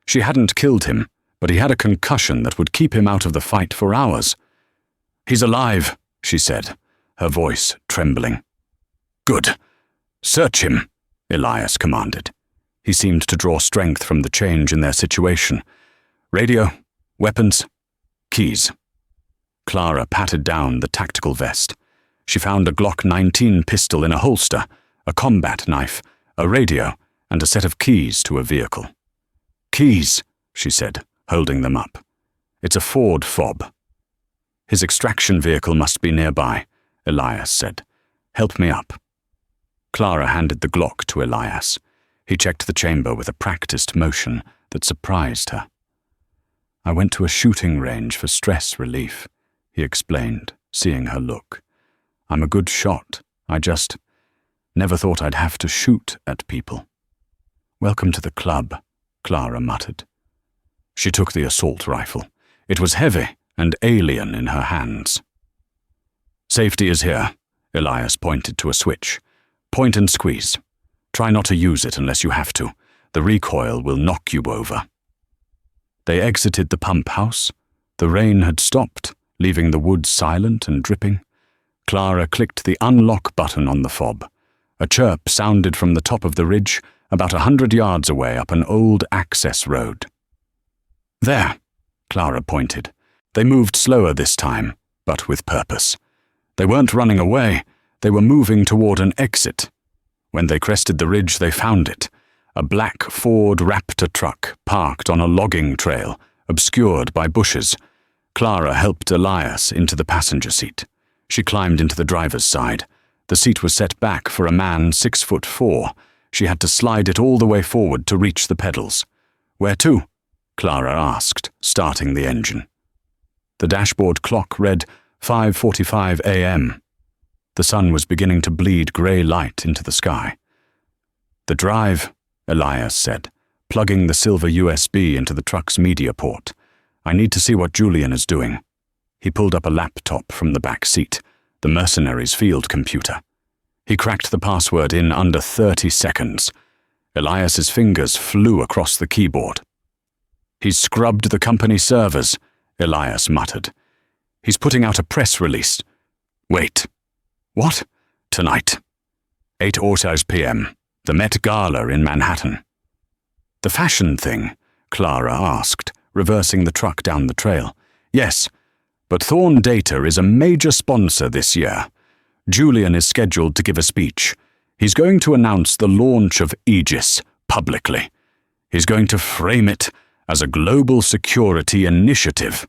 She hadn't killed him, but he had a concussion that would keep him out of the fight for hours. "He's alive," she said, her voice trembling. "Good. Search him," Elias commanded. He seemed to draw strength from the change in their situation. "Radio, weapons, keys." Clara patted down the tactical vest. She found a Glock 19 pistol in a holster, a combat knife, a radio, and a set of keys to a vehicle. "Keys," she said, holding them up. "It's a Ford fob." "His extraction vehicle must be nearby," Elias said. "Help me up." Clara handed the Glock to Elias. He checked the chamber with a practiced motion that surprised her. "I went to a shooting range for stress relief," he explained, seeing her look. "I'm a good shot. I just never thought I'd have to shoot at people." "Welcome to the club," Clara muttered. She took the assault rifle. It was heavy and alien in her hands. "Safety is here," Elias pointed to a switch. "Point and squeeze. Try not to use it unless you have to. The recoil will knock you over." They exited the pump house. The rain had stopped, leaving the woods silent and dripping. Clara clicked the unlock button on the fob. A chirp sounded from the top of the ridge, about 100 yards away up an old access road. "There," Clara pointed. They moved slower this time, but with purpose. They weren't running away. They were moving toward an exit. When they crested the ridge, they found it. A black Ford Raptor truck parked on a logging trail, obscured by bushes. Clara helped Elias into the passenger seat. She climbed into the driver's side. The seat was set back for a man 6'4". She had to slide it all the way forward to reach the pedals. "Where to?" Clara asked, starting the engine. The dashboard clock read 5:45 a.m. The sun was beginning to bleed grey light into the sky. "The drive," Elias said, plugging the silver USB into the truck's media port. "I need to see what Julian is doing." He pulled up a laptop from the back seat, the mercenary's field computer. He cracked the password in under 30 seconds. Elias's fingers flew across the keyboard. "He's scrubbed the company servers," Elias muttered. "He's putting out a press release. Wait. What? Tonight. 8:00 p.m. The Met Gala in Manhattan." "The fashion thing?" Clara asked, reversing the truck down the trail. "Yes, but Thorn Data is a major sponsor this year. Julian is scheduled to give a speech. He's going to announce the launch of Aegis publicly. He's going to frame it as a global security initiative."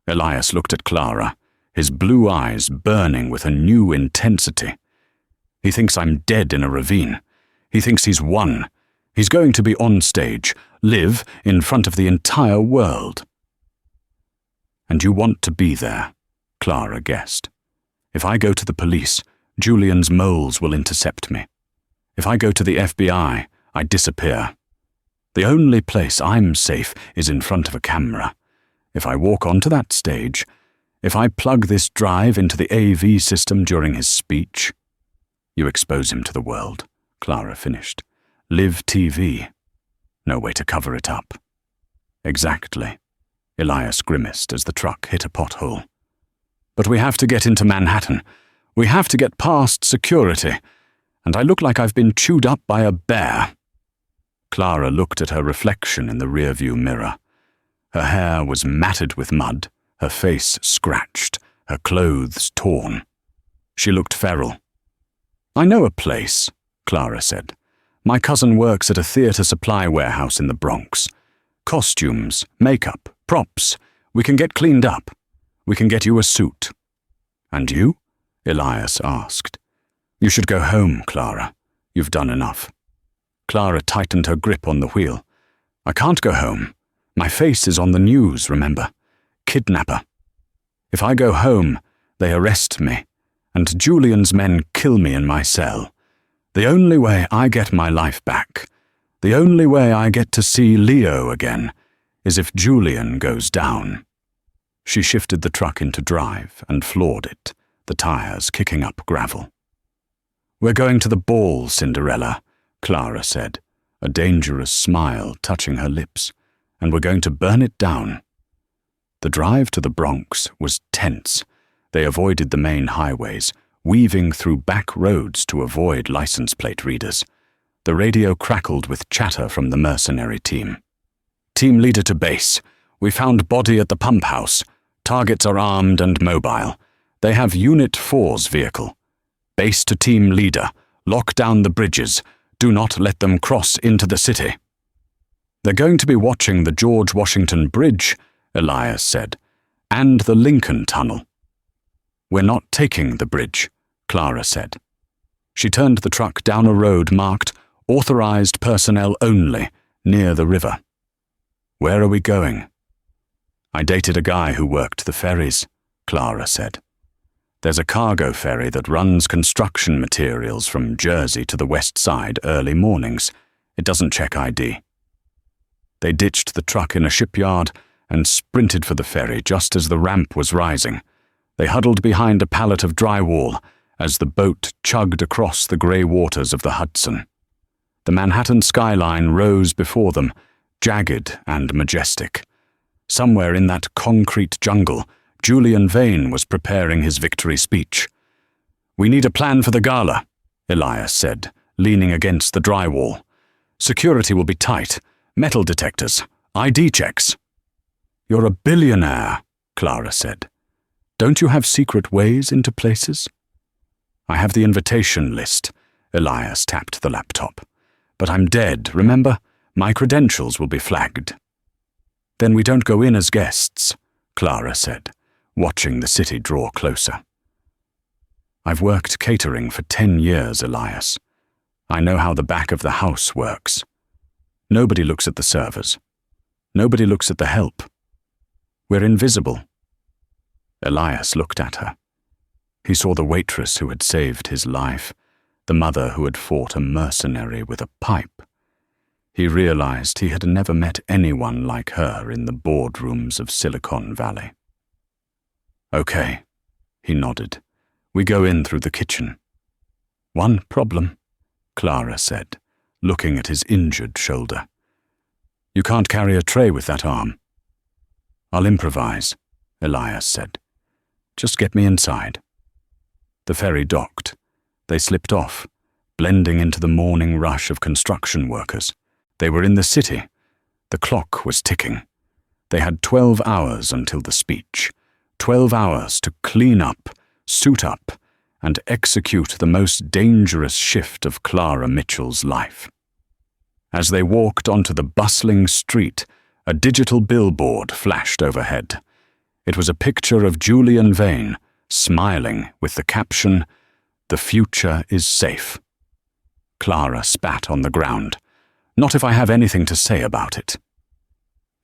Elias looked at Clara, his blue eyes burning with a new intensity. "He thinks I'm dead in a ravine. He thinks he's won. He's going to be on stage, live in front of the entire world." "And you want to be there," Clara guessed. "If I go to the police, Julian's moles will intercept me. If I go to the FBI, I disappear. The only place I'm safe is in front of a camera. If I walk onto that stage, if I plug this drive into the AV system during his speech, you expose him to the world, Clara finished. Live TV. No way to cover it up. Exactly. Elias grimaced as the truck hit a pothole. But we have to get into Manhattan. We have to get past security. And I look like I've been chewed up by a bear. Clara looked at her reflection in the rearview mirror. Her hair was matted with mud, her face scratched, her clothes torn. She looked feral. I know a place, Clara said. My cousin works at a theater supply warehouse in the Bronx. Costumes, makeup, props. We can get cleaned up. We can get you a suit. And you? Elias asked. You should go home, Clara. You've done enough. Clara tightened her grip on the wheel. I can't go home. My face is on the news, remember? Kidnapper. If I go home, they arrest me, and Julian's men kill me in my cell. The only way I get my life back, the only way I get to see Leo again, is if Julian goes down. She shifted the truck into drive and floored it, the tires kicking up gravel. We're going to the ball, Cinderella, Clara said, a dangerous smile touching her lips, and we're going to burn it down. The drive to the Bronx was tense. They avoided the main highways, weaving through back roads to avoid license plate readers. The radio crackled with chatter from the mercenary team. Team leader to base. We found body at the pump house. Targets are armed and mobile. They have Unit 4's vehicle. Base to team leader. Lock down the bridges. Do not let them cross into the city. They're going to be watching the George Washington Bridge, Elias said, and the Lincoln Tunnel. We're not taking the bridge, Clara said. She turned the truck down a road marked Authorized Personnel Only, near the river. Where are we going? I dated a guy who worked the ferries, Clara said. There's a cargo ferry that runs construction materials from Jersey to the west side early mornings. It doesn't check ID. They ditched the truck in a shipyard and sprinted for the ferry just as the ramp was rising. They huddled behind a pallet of drywall as the boat chugged across the grey waters of the Hudson. The Manhattan skyline rose before them, jagged and majestic. Somewhere in that concrete jungle, Julian Vane was preparing his victory speech. We need a plan for the gala, Elias said, leaning against the drywall. Security will be tight. Metal detectors. ID checks. You're a billionaire, Clara said. Don't you have secret ways into places? I have the invitation list. Elias tapped the laptop. But I'm dead, remember? My credentials will be flagged. Then we don't go in as guests, Clara said, watching the city draw closer. I've worked catering for 10 years, Elias. I know how the back of the house works. Nobody looks at the servers. Nobody looks at the help. We're invisible. Elias looked at her. He saw the waitress who had saved his life, the mother who had fought a mercenary with a pipe. He realized he had never met anyone like her in the boardrooms of Silicon Valley. Okay, he nodded. We go in through the kitchen. One problem, Clara said, looking at his injured shoulder. You can't carry a tray with that arm. I'll improvise, Elias said. Just get me inside. The ferry docked. They slipped off, blending into the morning rush of construction workers. They were in the city. The clock was ticking. They had 12 hours until the speech. 12 hours to clean up, suit up, and execute the most dangerous shift of Clara Mitchell's life. As they walked onto the bustling street, a digital billboard flashed overhead. It was a picture of Julian Vane, smiling with the caption, "The future is safe." Clara spat on the ground. Not if I have anything to say about it.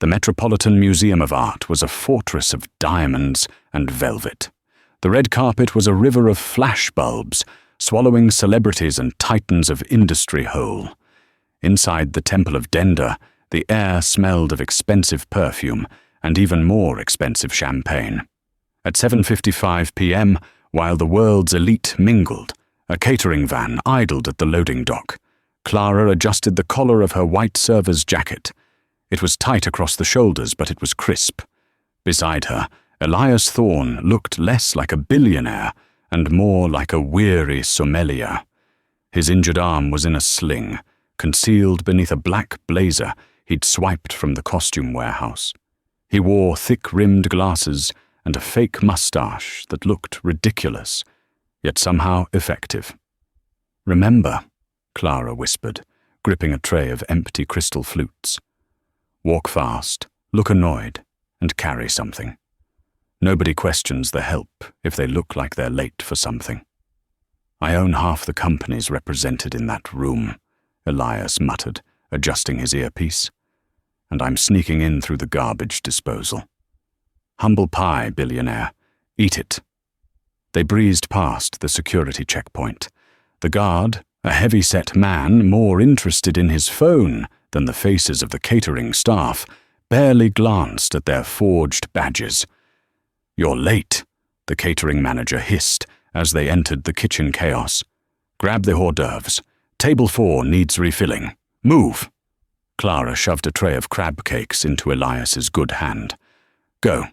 The Metropolitan Museum of Art was a fortress of diamonds and velvet. The red carpet was a river of flashbulbs, swallowing celebrities and titans of industry whole. Inside the Temple of Denda, the air smelled of expensive perfume, and even more expensive champagne. At 7:55 p.m., while the world's elite mingled, a catering van idled at the loading dock. Clara adjusted the collar of her white server's jacket. It was tight across the shoulders, but it was crisp. Beside her, Elias Thorne looked less like a billionaire and more like a weary sommelier. His injured arm was in a sling, concealed beneath a black blazer he'd swiped from the costume warehouse. He wore thick-rimmed glasses and a fake mustache that looked ridiculous, yet somehow effective. "Remember," Clara whispered, gripping a tray of empty crystal flutes. "Walk fast, look annoyed, and carry something. Nobody questions the help if they look like they're late for something." "I own half the companies represented in that room," Elias muttered, adjusting his earpiece. "And I'm sneaking in through the garbage disposal. Humble pie, billionaire. Eat it." They breezed past the security checkpoint. The guard, a heavy-set man more interested in his phone than the faces of the catering staff, barely glanced at their forged badges. "You're late," the catering manager hissed as they entered the kitchen chaos. "Grab the hors d'oeuvres. Table 4 needs refilling. Move." Clara shoved a tray of crab cakes into Elias's good hand. "Go.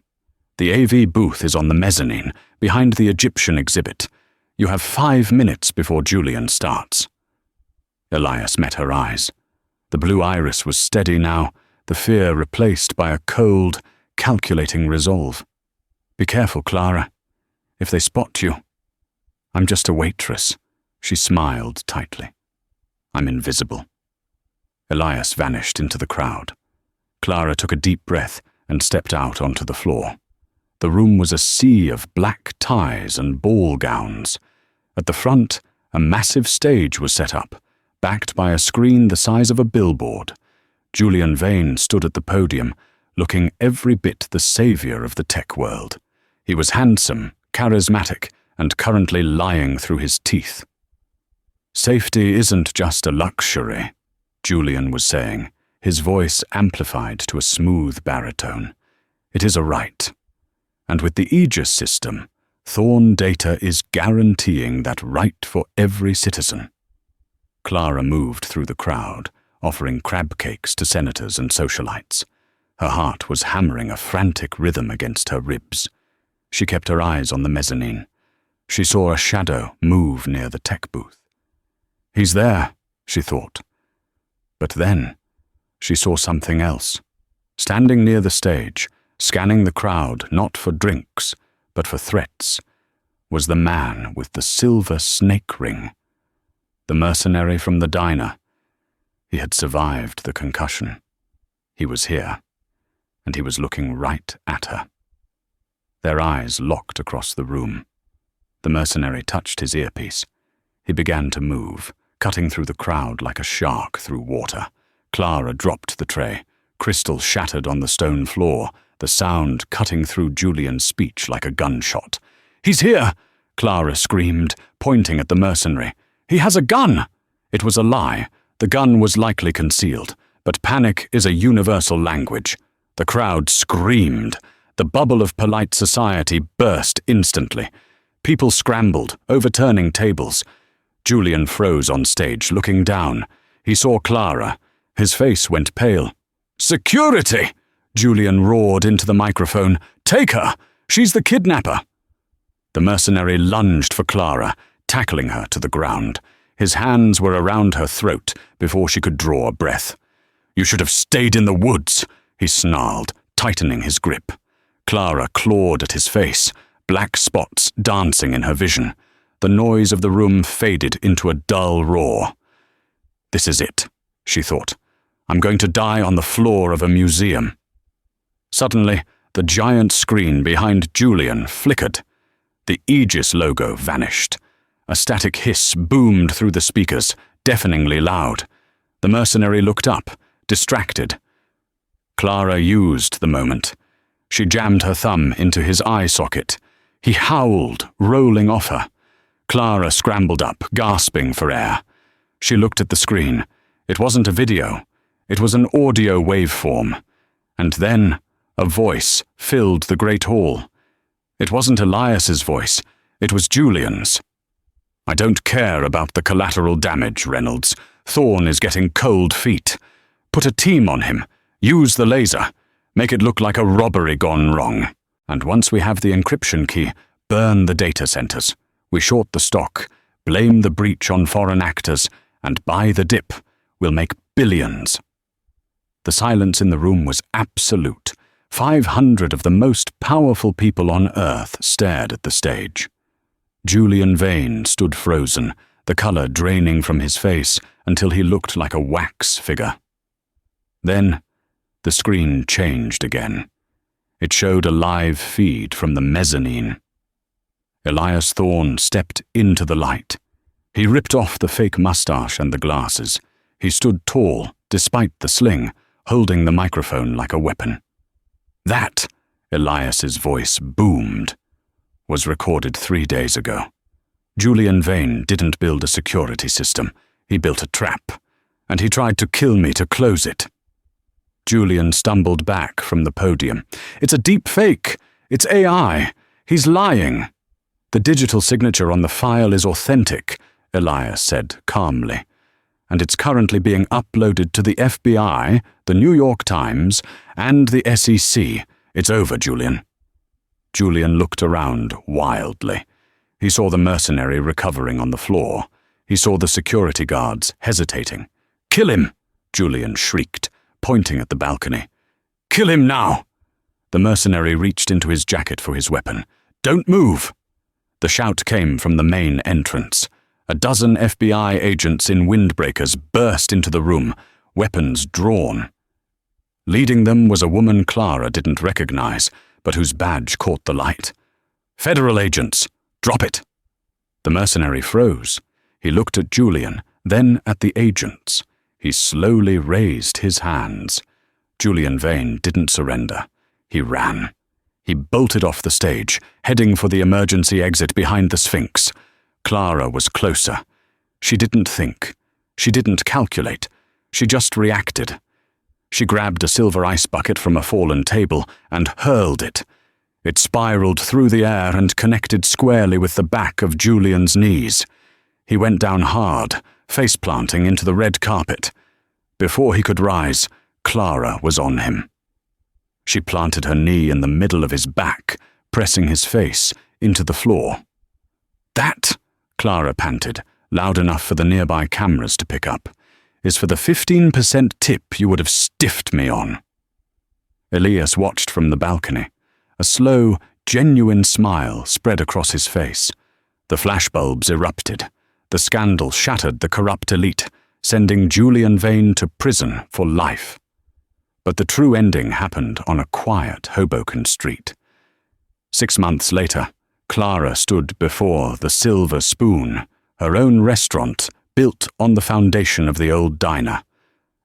The AV booth is on the mezzanine, behind the Egyptian exhibit. You have 5 minutes before Julian starts." Elias met her eyes. The blue iris was steady now, the fear replaced by a cold, calculating resolve. "Be careful, Clara. If they spot you." "I'm just a waitress," she smiled tightly. "I'm invisible." Elias vanished into the crowd. Clara took a deep breath and stepped out onto the floor. The room was a sea of black ties and ball gowns. At the front, a massive stage was set up, backed by a screen the size of a billboard. Julian Vane stood at the podium, looking every bit the savior of the tech world. He was handsome, charismatic, and currently lying through his teeth. "Safety isn't just a luxury," Julian was saying, his voice amplified to a smooth baritone. "It is a right. And with the Aegis system, Thorne Data is guaranteeing that right for every citizen." Clara moved through the crowd, offering crab cakes to senators and socialites. Her heart was hammering a frantic rhythm against her ribs. She kept her eyes on the mezzanine. She saw a shadow move near the tech booth. "He's there," she thought. But then, she saw something else. Standing near the stage, scanning the crowd not for drinks, but for threats, was the man with the silver snake ring. The mercenary from the diner. He had survived the concussion. He was here, and he was looking right at her. Their eyes locked across the room. The mercenary touched his earpiece. He began to move, cutting through the crowd like a shark through water. Clara dropped the tray. Crystal shattered on the stone floor, the sound cutting through Julian's speech like a gunshot. "He's here!" Clara screamed, pointing at the mercenary. "He has a gun!" It was a lie. The gun was likely concealed, but panic is a universal language. The crowd screamed. The bubble of polite society burst instantly. People scrambled, overturning tables. Julian froze on stage, looking down. He saw Clara. His face went pale. "Security!" Julian roared into the microphone. "Take her! She's the kidnapper!" The mercenary lunged for Clara, tackling her to the ground. His hands were around her throat before she could draw a breath. "You should have stayed in the woods," he snarled, tightening his grip. Clara clawed at his face, black spots dancing in her vision. The noise of the room faded into a dull roar. "This is it," she thought. "I'm going to die on the floor of a museum." Suddenly, the giant screen behind Julian flickered. The Aegis logo vanished. A static hiss boomed through the speakers, deafeningly loud. The mercenary looked up, distracted. Clara used the moment. She jammed her thumb into his eye socket. He howled, rolling off her. Clara scrambled up, gasping for air. She looked at the screen. It wasn't a video. It was an audio waveform. And then, A voice filled the great hall. It wasn't Elias's voice, it was Julian's. "I don't care about the collateral damage, Reynolds. Thorne is getting cold feet. Put a team on him. Use the laser. Make it look like a robbery gone wrong. And once we have the encryption key, burn the data centers. We short the stock, blame the breach on foreign actors, and buy the dip. We'll make billions." The silence in the room was absolute. 500 of the most powerful people on Earth stared at the stage. Julian Vane stood frozen, the color draining from his face until he looked like a wax figure. Then, the screen changed again. It showed a live feed from the mezzanine. Elias Thorne stepped into the light. He ripped off the fake mustache and the glasses. He stood tall, despite the sling, holding the microphone like a weapon. That, Elias's voice boomed, was recorded 3 days ago. Julian Vane didn't build a security system. He built a trap, and he tried to kill me to close it. Julian stumbled back from the podium. "It's a deep fake. It's AI. He's lying." "The digital signature on the file is authentic," Elias said calmly, "and it's currently being uploaded to the FBI, the New York Times, and the SEC. It's over, Julian." Julian looked around wildly. He saw the mercenary recovering on the floor. He saw the security guards hesitating. "Kill him!" Julian shrieked, pointing at the balcony. "Kill him now!" The mercenary reached into his jacket for his weapon. "Don't move!" The shout came from the main entrance. A dozen FBI agents in windbreakers burst into the room, weapons drawn. Leading them was a woman Clara didn't recognize, but whose badge caught the light. "Federal agents! Drop it!" The mercenary froze. He looked at Julian, then at the agents. He slowly raised his hands. Julian Vane didn't surrender. He ran. He bolted off the stage, heading for the emergency exit behind the Sphinx. Clara was closer. She didn't think. She didn't calculate. She just reacted. She grabbed a silver ice bucket from a fallen table and hurled it. It spiraled through the air and connected squarely with the back of Julian's knees. He went down hard, face-planting into the red carpet. Before he could rise, Clara was on him. She planted her knee in the middle of his back, pressing his face into the floor. "That," Clara panted, loud enough for the nearby cameras to pick up, "is for the 15% tip you would have stiffed me on." Elias watched from the balcony. A slow, genuine smile spread across his face. The flashbulbs erupted. The scandal shattered the corrupt elite, sending Julian Vane to prison for life. But the true ending happened on a quiet Hoboken street. 6 months later, Clara stood before the Silver Spoon, her own restaurant built on the foundation of the old diner.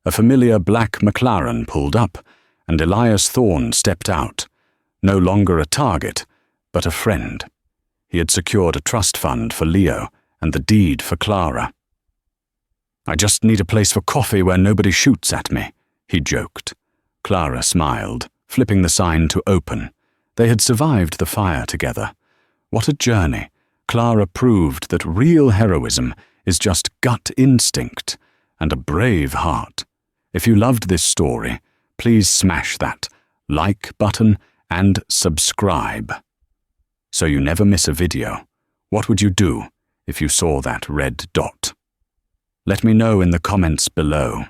A familiar black McLaren pulled up, and Elias Thorne stepped out, no longer a target, but a friend. He had secured a trust fund for Leo and the deed for Clara. "I just need a place for coffee where nobody shoots at me," he joked. Clara smiled, flipping the sign to open. They had survived the fire together. What a journey. Clara proved that real heroism is just gut instinct and a brave heart. If you loved this story, please smash that like button and subscribe, so you never miss a video. What would you do if you saw that red dot? Let me know in the comments below.